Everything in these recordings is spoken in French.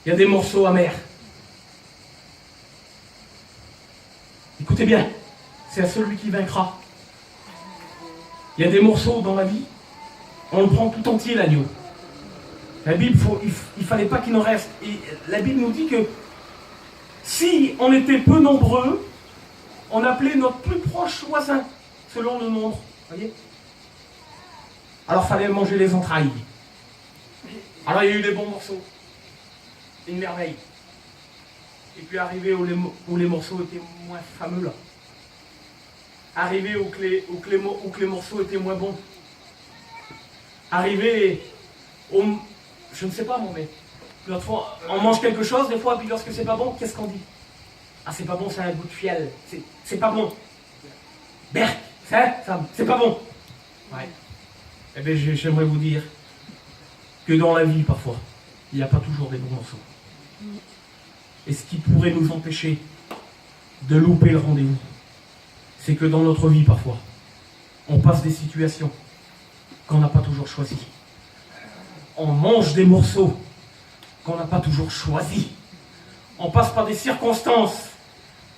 Il y a des morceaux amers. Écoutez bien, c'est à celui qui vaincra. Il y a des morceaux dans la vie, on le prend tout entier, l'agneau. La Bible, il ne fallait pas qu'il en reste. Et la Bible nous dit que si on était peu nombreux, on appelait notre plus proche voisin, selon le nombre. Voyez ? Alors il fallait manger les entrailles. Alors il y a eu des bons morceaux. Une merveille. Et puis arrivé où les morceaux étaient moins fameux là. Arrivé où les morceaux étaient moins bons. Arrivé au... Je ne sais pas moi, mais l'autre fois, on mange quelque chose des fois, puis lorsque c'est pas bon, qu'est-ce qu'on dit? Ah, c'est pas bon, c'est un goût de fiel. C'est pas bon. Berk, c'est pas bon. Ouais. Eh bien, j'aimerais vous dire que dans la vie, parfois, il n'y a pas toujours des bons morceaux. Et ce qui pourrait nous empêcher de louper le rendez-vous, c'est que dans notre vie, parfois, on passe des situations qu'on n'a pas toujours choisies. On mange des morceaux qu'on n'a pas toujours choisis. On passe par des circonstances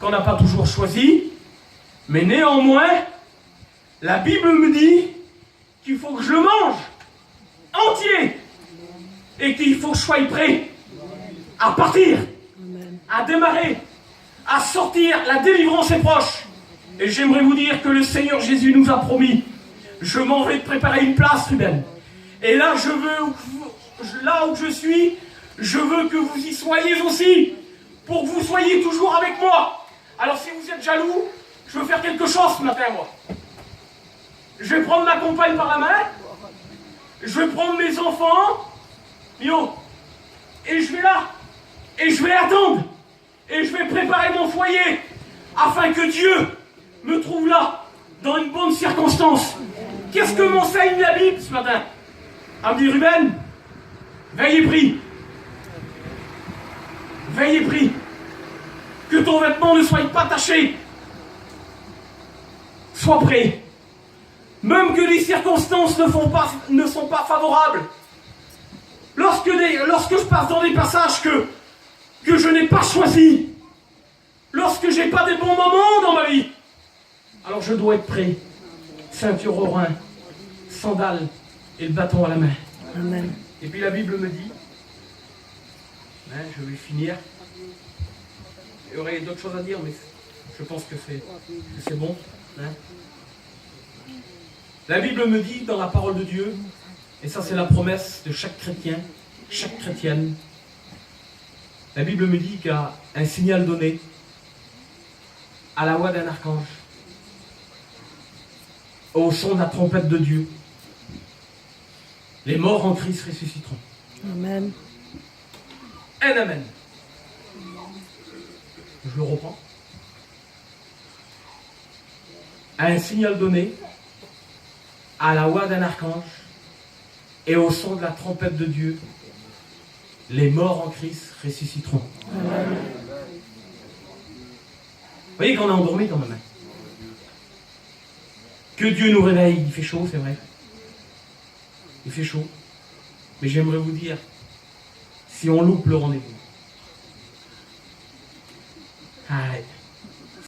qu'on n'a pas toujours choisies. Mais néanmoins, la Bible me dit qu'il faut que je le mange entier et qu'il faut que je sois prêt à partir, à démarrer, à sortir. La délivrance est proche. Et j'aimerais vous dire que le Seigneur Jésus nous a promis: je m'en vais te préparer une place, Ruben. Et là, là où je suis, je veux que vous y soyez aussi, pour que vous soyez toujours avec moi. Alors si vous êtes jaloux, je veux faire quelque chose ce matin, moi. Je vais prendre ma compagne par la main, je vais prendre mes enfants, et je vais là, et je vais attendre, et je vais préparer mon foyer, afin que Dieu me trouve là, dans une bonne circonstance. Qu'est-ce que m'enseigne la Bible ce matin? Elle me dit: Ruben, veillez pris. Veillez pris. Que ton vêtement ne soit pas taché. Sois prêt. Même que les circonstances ne sont pas favorables. Lorsque je passe dans des passages que je n'ai pas choisis, lorsque je n'ai pas des bons moments dans ma vie, alors je dois être prêt. Ceinture au rein, sandales et le bâton à la main. Amen. Et puis la Bible me dit, je vais finir. Il y aurait d'autres choses à dire, mais je pense que c'est bon. La Bible me dit dans la parole de Dieu, et ça c'est la promesse de chaque chrétien, chaque chrétienne, la Bible me dit qu'il y a un signal donné à la voix d'un archange, au son de la trompette de Dieu. Les morts en Christ ressusciteront. Amen. Amen. Je le reprends. Un signal donné à la voix d'un archange et au son de la trompette de Dieu, les morts en Christ ressusciteront. Amen. Vous voyez qu'on est endormi quand même. Que Dieu nous réveille. Il fait chaud, c'est vrai. Il fait chaud. Mais j'aimerais vous dire, si on loupe le rendez-vous,